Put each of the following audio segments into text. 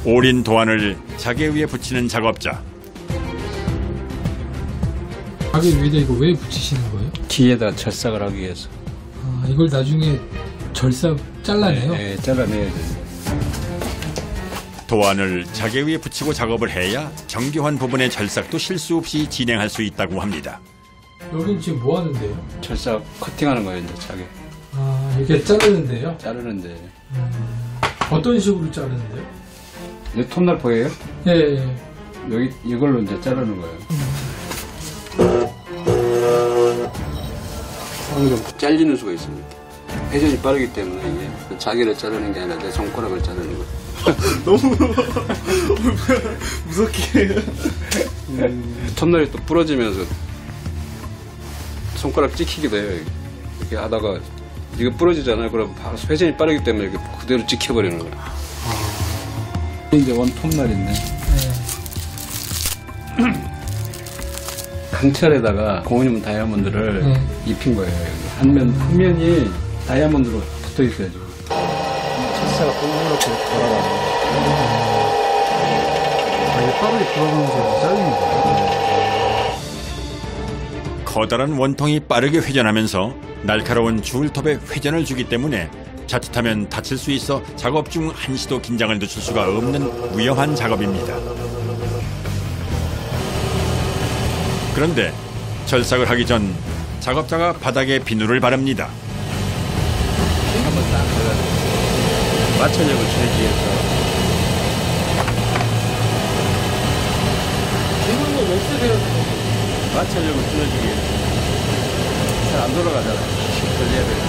오린 도안을 자개 위에 붙이는 작업자. 자개 위에다 이거 왜 붙이시는 거예요? 뒤에다 절삭을 하기 위해서. 아, 이걸 나중에 절삭 잘라내요? 네, 잘라내야 돼요. 도안을 자개 위에 붙이고 작업을 해야 정교한 부분의 절삭도 실수 없이 진행할 수 있다고 합니다. 여긴 지금 뭐 하는데요? 절삭 커팅하는 거예요, 이제 자개. 아, 이게 자르는데요? 자르는데. 어떤 식으로 자르는데요? 이 톱날 보여요? 예, 예. 여기 이걸로 이제 자르는 거예요. 좀 잘리는 수가 있습니다. 회전이 빠르기 때문에 이게 자개를 자르는 게 아니라 내 손가락을 자르는 거예요. 너무 무섭게 해요. 톱날이 또 부러지면서 손가락 찍히기도 해요. 이렇게 하다가 이거 부러지잖아요. 그럼 바로 회전이 빠르기 때문에 이렇게 그대로 찍혀버리는 거예요. 이제 원 톱날인데 강철에다가 고무님 다이아몬드를 입힌 거예요. 한 면이 다이아몬드로 붙어 있어요. 지금. 철사가 동그랗게 돌아가는. 이게 빠르게 돌아가면서 잘리는 거예요. 커다란 원통이 빠르게 회전하면서 날카로운 줄톱에 회전을 주기 때문에 자칫하면 다칠 수 있어 작업 중 한시도 긴장을 늦출 수가 없는 위험한 작업입니다. 그런데 절삭을 하기 전 작업자가 바닥에 비누를 바릅니다. 한번 딱 해가지고 마찰력을 줄이기 위해서. 비누는 왜 쓰세요? 마찰력을 줄여주기 위해서. 잘 안 돌아가잖아요. 돌려야 돼요.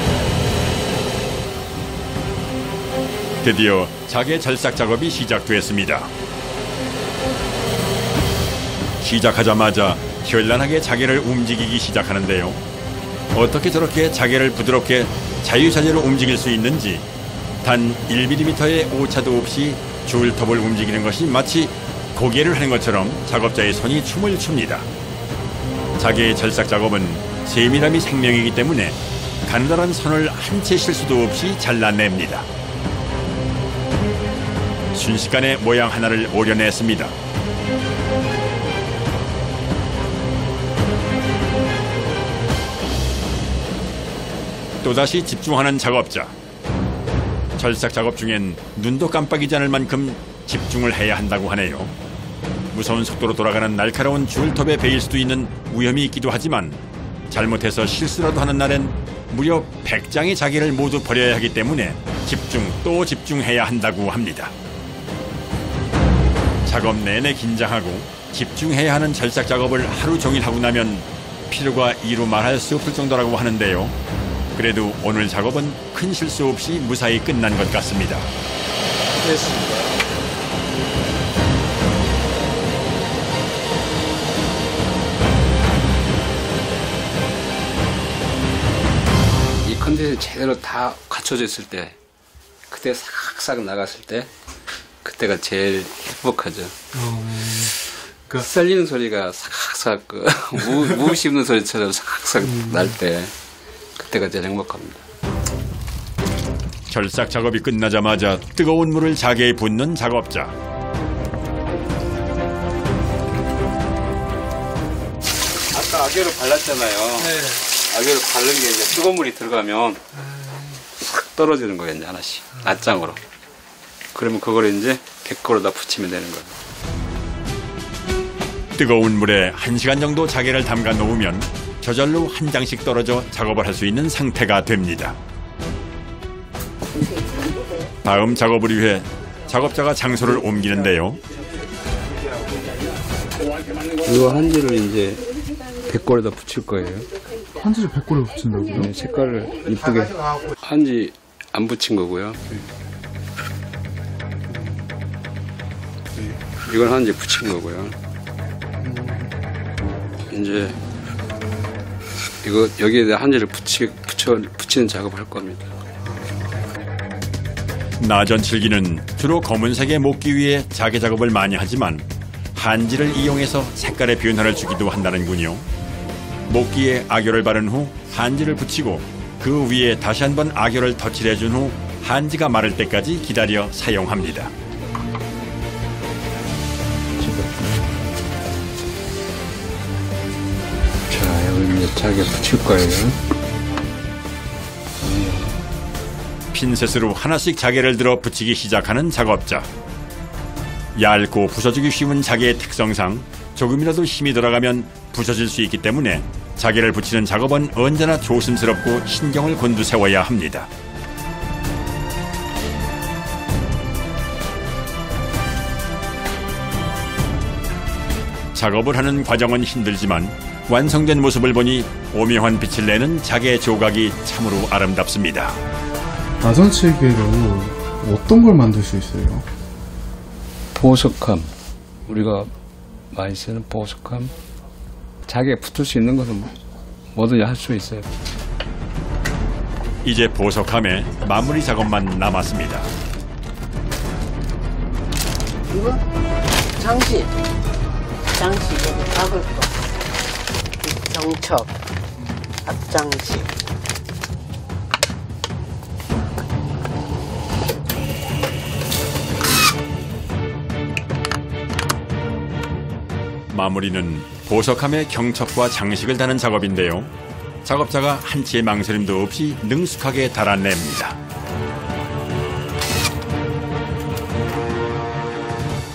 드디어 자개 절삭 작업이 시작됐습니다. 시작하자마자 현란하게 자개를 움직이기 시작하는데요. 어떻게 저렇게 자개를 부드럽게 자유자재로 움직일 수 있는지 단 1mm의 오차도 없이 줄톱을 움직이는 것이 마치 고개를 하는 것처럼 작업자의 손이 춤을 춥니다. 자개의 절삭 작업은 세밀함이 생명이기 때문에 가느다란 선을 한 채 실수도 없이 잘라냅니다. 순식간에 모양 하나를 오려냈습니다. 또다시 집중하는 작업자. 절삭 작업 중엔 눈도 깜빡이지 않을 만큼 집중을 해야 한다고 하네요. 무서운 속도로 돌아가는 날카로운 줄톱에 베일 수도 있는 위험이 있기도 하지만 잘못해서 실수라도 하는 날엔 무려 100장의 자개를 모두 버려야 하기 때문에 집중 또 집중해야 한다고 합니다. 작업 내내 긴장하고 집중해야 하는 절삭 작업을 하루 종일 하고 나면 피로가 이루 말할 수 없을 정도라고 하는데요. 그래도 오늘 작업은 큰 실수 없이 무사히 끝난 것 같습니다. 됐습니다. 이 컨디션이 제대로 다 갖춰져 있을 때, 그때 싹싹 나갔을 때, 그때가 제일 행복하죠. 썰리는 소리가 싹싹 무 씹는 소리처럼 싹싹 날 때, 그때가 제일 행복합니다. 절삭 작업이 끝나자마자 뜨거운 물을 자개에 붓는 작업자. 아까 아개로 발랐잖아요. 네. 아개로 바른 게 이제 뜨거운 물이 들어가면 싹 떨어지는 거예요, 이제 하나씩. 낱장으로. 그러면 그걸 이제 백골에다 붙이면 되는 거예요. 뜨거운 물에 1시간 정도 자개를 담가 놓으면 저절로 한 장씩 떨어져 작업을 할 수 있는 상태가 됩니다. 다음 작업을 위해 작업자가 장소를 옮기는데요. 이 한지를 이제 백골에다 붙일 거예요. 한지를 백골에 붙인다고요? 네, 색깔을 이쁘게. 한지 안 붙인 거고요. 이건 한지 붙인 거고요. 이제 이거 여기에 한지를 붙이는 작업을 할 겁니다. 나전칠기는 주로 검은색의 목기 위에 자개 작업을 많이 하지만 한지를 이용해서 색깔의 변화를 주기도 한다는군요. 목기에 악효를 바른 후 한지를 붙이고 그 위에 다시 한번 악효를 덧칠해준 후 한지가 마를 때까지 기다려 사용합니다. 이제 자기가 붙일 거예요. 핀셋으로 하나씩 자개를 들어 붙이기 시작하는 작업자. 얇고 부서지기 쉬운 자개의 특성상 조금이라도 힘이 들어가면 부서질 수 있기 때문에 자개를 붙이는 작업은 언제나 조심스럽고 신경을 곤두세워야 합니다. 작업을 하는 과정은 힘들지만 완성된 모습을 보니 오묘한 빛을 내는 자개 조각이 참으로 아름답습니다. 나전칠개로 어떤 걸 만들 수 있어요? 보석함, 우리가 많이 쓰는 보석함, 자기에 붙을 수 있는 것은 뭐든지 할 수 있어요. 이제 보석함에 마무리 작업만 남았습니다. 이거 장식 여기 박을 거 경첩 앞장식 마무리는 보석함에 경첩과 장식을 다는 작업인데요. 작업자가 한치의 망설임도 없이 능숙하게 달아냅니다.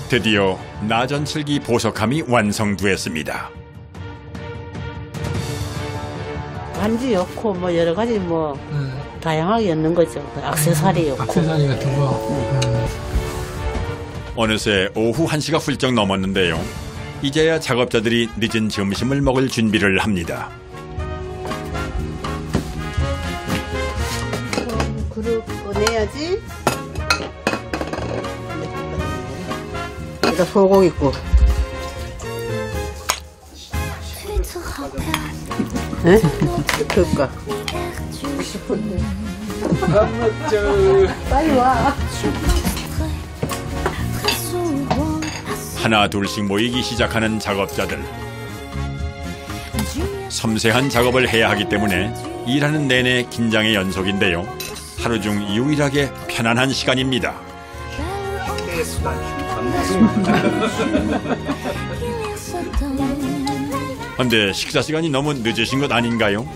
드디어 나전칠기 보석함이 완성되었습니다. 반지 였고 뭐 여러 가지 뭐 다양하게 였는 거죠. 액세서리 였고. 액세서리 같은 거. 어느새 오후 1시가 훌쩍 넘었는데요. 이제야 작업자들이 늦은 점심을 먹을 준비를 합니다. 그릇 꺼내야지. 여기다 소고기국. 네? 그럴까? 싶은데. 밥 먹자. 빨리 와. 하나 둘씩 모이기 시작하는 작업자들. 섬세한 작업을 해야 하기 때문에 일하는 내내 긴장의 연속인데요. 하루 중 유일하게 편안한 시간입니다. 근데 식사 시간이 너무 늦으신 것 아닌가요?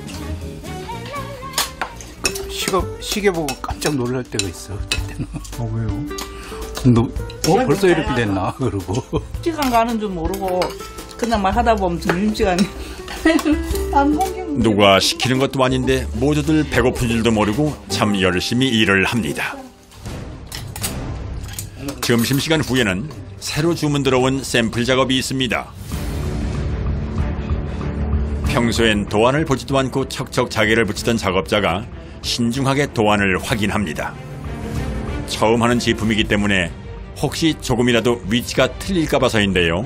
시계 보고 깜짝 놀랄 때가 있어. 그때는. 왜요? 벌써 이렇게 됐나? 그러고. 시간 가는 줄 모르고 그냥 막 하다 보면 점심시간이 누가 시키는 것도 아닌데 모두들 배고픈 줄도 모르고 참 열심히 일을 합니다. 점심시간 후에는 새로 주문 들어온 샘플 작업이 있습니다. 평소엔 도안을 보지도 않고 척척 자개를 붙이던 작업자가 신중하게 도안을 확인합니다. 처음 하는 제품이기 때문에 혹시 조금이라도 위치가 틀릴까 봐서인데요.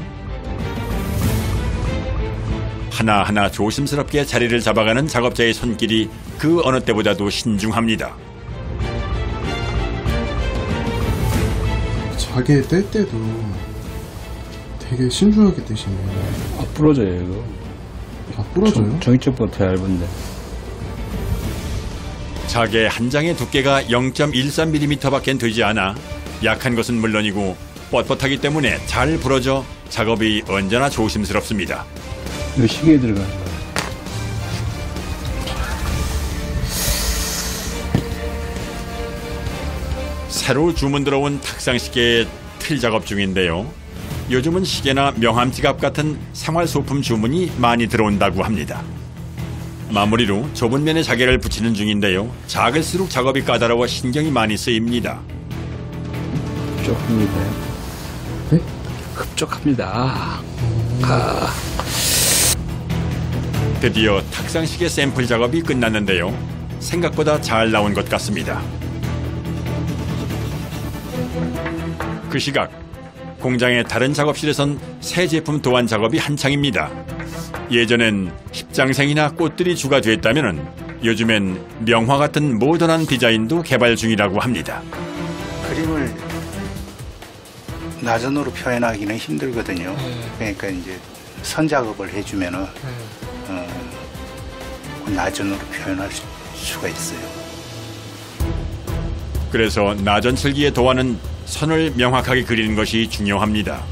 하나하나 조심스럽게 자리를 잡아가는 작업자의 손길이 그 어느 때보다도 신중합니다. 자개 뗄 때도 되게 신중하게 떼시네요. 부러져요, 이거. 부러져요? 종이쪽보다 얇은데. 자개 한 장의 두께가 0.13mm밖에 되지 않아 약한 것은 물론이고 뻣뻣하기 때문에 잘 부러져 작업이 언제나 조심스럽습니다. 이거 시계에 들어가는 거예요. 새로 주문 들어온 탁상시계의 틀 작업 중인데요. 요즘은 시계나 명함지갑 같은 생활소품 주문이 많이 들어온다고 합니다. 마무리로 좁은 면에 자개를 붙이는 중인데요. 작을수록 작업이 까다로워 신경이 많이 쓰입니다. 흡족합니다. 네? 흡족합니다. 드디어 탁상시계 샘플 작업이 끝났는데요. 생각보다 잘 나온 것 같습니다. 그 시각 공장의 다른 작업실에선 새 제품 도안 작업이 한창입니다. 예전엔 십장생이나 꽃들이 주가 됐다면 요즘엔 명화 같은 모던한 디자인도 개발 중이라고 합니다. 그림을 나전으로 표현하기는 힘들거든요. 그러니까 이제 선 작업을 해주면은 나전으로 표현할 수가 있어요. 그래서 나전칠기의 도안은 선을 명확하게 그리는 것이 중요합니다.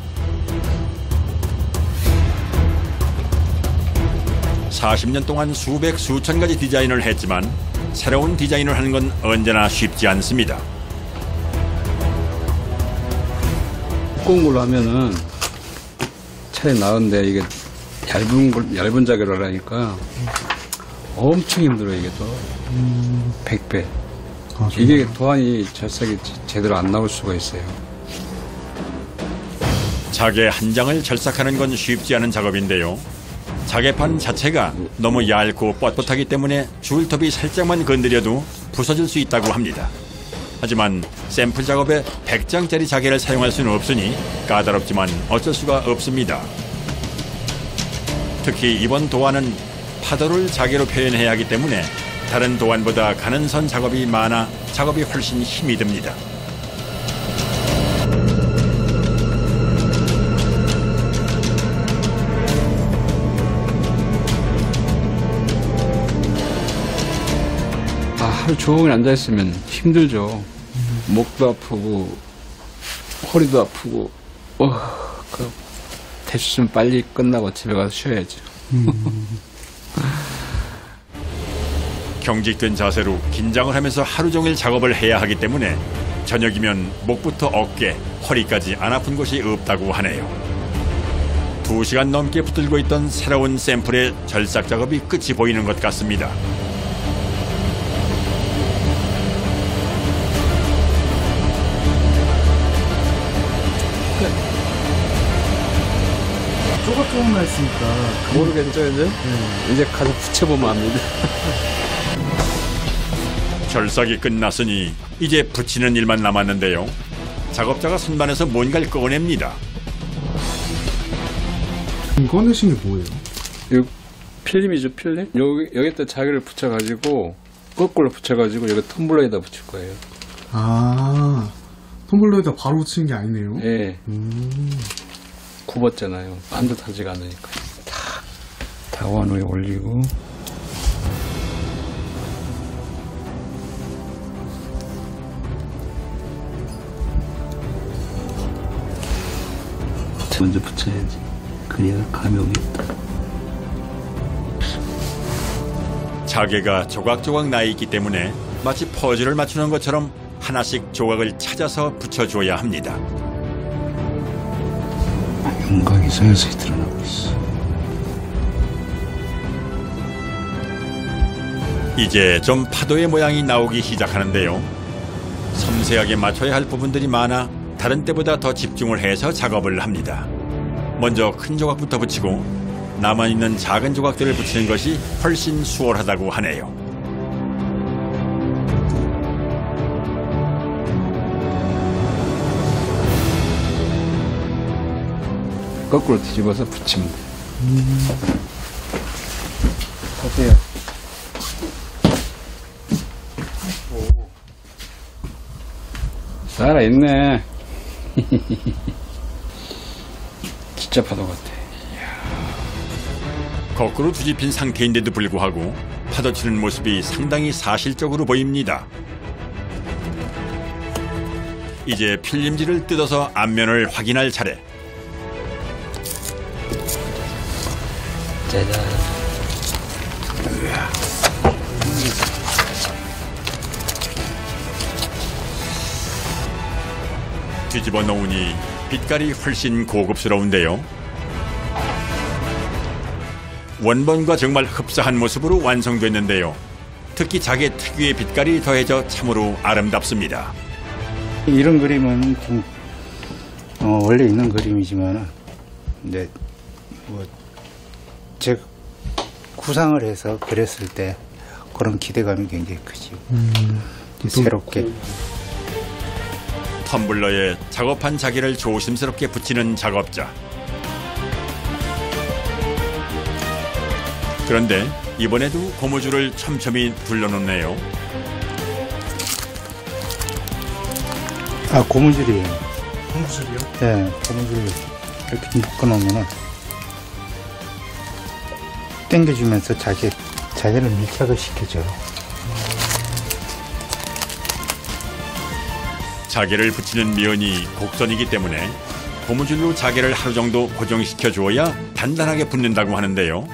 40년 동안 수백 수천 가지 디자인을 했지만 새로운 디자인을 하는 건 언제나 쉽지 않습니다. 두꺼운 걸로 하면은 차라리 나은데 이게 얇은 자개를 하니까 엄청 힘들어요. 이게 또 100배. 이게 도안이 절삭이 제대로 안 나올 수가 있어요. 자개 한 장을 절삭하는 건 쉽지 않은 작업인데요. 자개판 자체가 너무 얇고 뻣뻣하기 때문에 줄톱이 살짝만 건드려도 부서질 수 있다고 합니다. 하지만 샘플 작업에 100장짜리 자개를 사용할 수는 없으니 까다롭지만 어쩔 수가 없습니다. 특히 이번 도안은 파도를 자개로 표현해야 하기 때문에 다른 도안보다 가는 선 작업이 많아 작업이 훨씬 힘이 듭니다. 하루 종일 앉아있으면 힘들죠. 목도 아프고 허리도 아프고 대충 빨리 끝나고 집에 가서 쉬어야죠. 경직된 자세로 긴장을 하면서 하루 종일 작업을 해야 하기 때문에 저녁이면 목부터 어깨, 허리까지 안 아픈 곳이 없다고 하네요. 2시간 넘게 붙들고 있던 새로운 샘플의 절삭 작업이 끝이 보이는 것 같습니다. 조각조각 나 있으니까 모르겠죠 이제? 네. 이제 가서 붙여보면 압니다. 절삭이 끝났으니 이제 붙이는 일만 남았는데요. 작업자가 선반에서 뭔가를 꺼냅니다. 꺼내신 게 뭐예요? 이거 필름이죠, 필름? 여기다 자개를 붙여가지고 거꾸로 붙여가지고 여기 텀블러에다 붙일 거예요. 아, 텀블러에다 바로 붙이는 게 아니네요. 예. 굽었잖아요. 반듯하지가 않으니까. 다 원 위에 올리고. 먼저 붙여야지. 그래야 감이 있다. 자개가 조각조각 나 있기 때문에 마치 퍼즐을 맞추는 것처럼 하나씩 조각을 찾아서 붙여줘야 합니다. 윤곽이 서서히 드러나고 있어. 이제 좀 파도의 모양이 나오기 시작하는데요. 섬세하게 맞춰야 할 부분들이 많아 다른 때보다 더 집중을 해서 작업을 합니다. 먼저 큰 조각부터 붙이고 남아있는 작은 조각들을 붙이는 것이 훨씬 수월하다고 하네요. 거꾸로 뒤집어서 붙이면 돼. 보세요. 살아있네. 진짜 파도 같아. 거꾸로 뒤집힌 상태인데도 불구하고 파도치는 모습이 상당히 사실적으로 보입니다. 이제 필름지를 뜯어서 앞면을 확인할 차례. 짜잔. 뒤집어 놓으니 빛깔이 훨씬 고급스러운데요. 원본과 정말 흡사한 모습으로 완성됐는데요. 특히 자개 특유의 빛깔이 더해져 참으로 아름답습니다. 이런 그림은 좀 원래 있는 그림이지만 근데 제가 구상을 해서 그렸을 때 그런 기대감이 굉장히 크지. 새롭게 텀블러에 작업한 자개를 조심스럽게 붙이는 작업자. 그런데 이번에도 고무줄을 촘촘히 둘러놓네요. 아, 고무줄이에요. 고무줄이요? 네, 고무줄 이렇게 묶어놓으면은 당겨주면서 자개를 밀착을 시켜줘요. 자개를 붙이는 면이 곡선이기 때문에 고무줄로 자개를 하루 정도 고정시켜 주어야 단단하게 붙는다고 하는데요.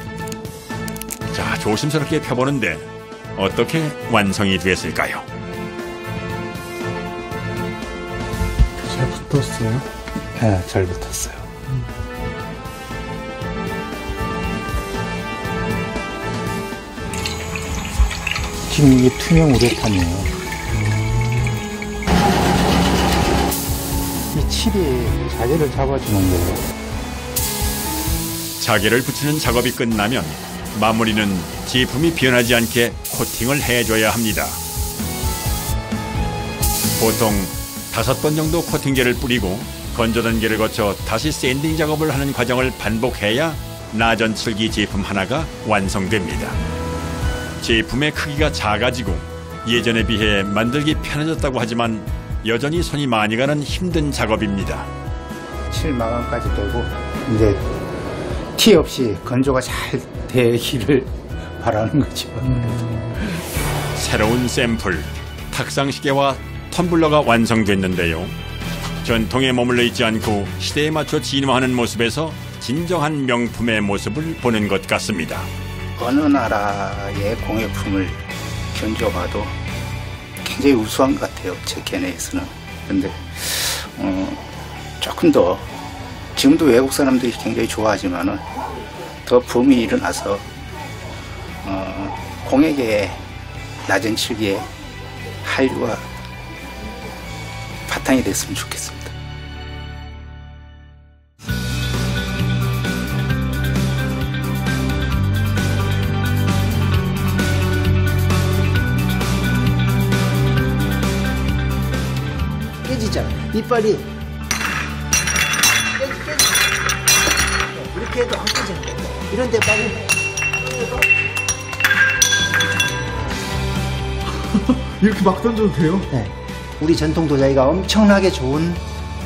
조심스럽게 펴보는데 어떻게 완성이 됐을까요? 잘 붙었어요? 네, 잘 붙었어요. 지금 이게 투명 우레탄이에요. 이 칠이 자재를 잡아주는 거예요. 자개를 붙이는 작업이 끝나면 마무리는 제품이 변하지 않게 코팅을 해줘야 합니다. 보통 5번 정도 코팅제를 뿌리고 건조단계를 거쳐 다시 샌딩 작업을 하는 과정을 반복해야 나전칠기 제품 하나가 완성됩니다. 제품의 크기가 작아지고 예전에 비해 만들기 편해졌다고 하지만 여전히 손이 많이 가는 힘든 작업입니다. 칠 마감까지 되고 이제 티 없이 건조가 잘 되기를 바라는 거죠. 새로운 샘플, 탁상시계와 텀블러가 완성됐는데요. 전통에 머물러 있지 않고 시대에 맞춰 진화하는 모습에서 진정한 명품의 모습을 보는 것 같습니다. 어느 나라의 공예품을 견줘봐도 굉장히 우수한 것 같아요. 제 견해에서는. 근데 조금 더 지금도 외국 사람들이 굉장히 좋아하지만은 더 붐이 일어나서 공예계의 낮은 칠기의 한류가 바탕이 됐으면 좋겠습니다. 깨지잖아. 이빨이 깨지. 이렇게 해도 안 깨지는 거야. 이런 데 빨리. 이렇게 막 던져도 돼요? 네. 우리 전통 도자기가 엄청나게 좋은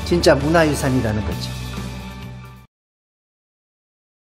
진짜 문화유산이라는 거죠.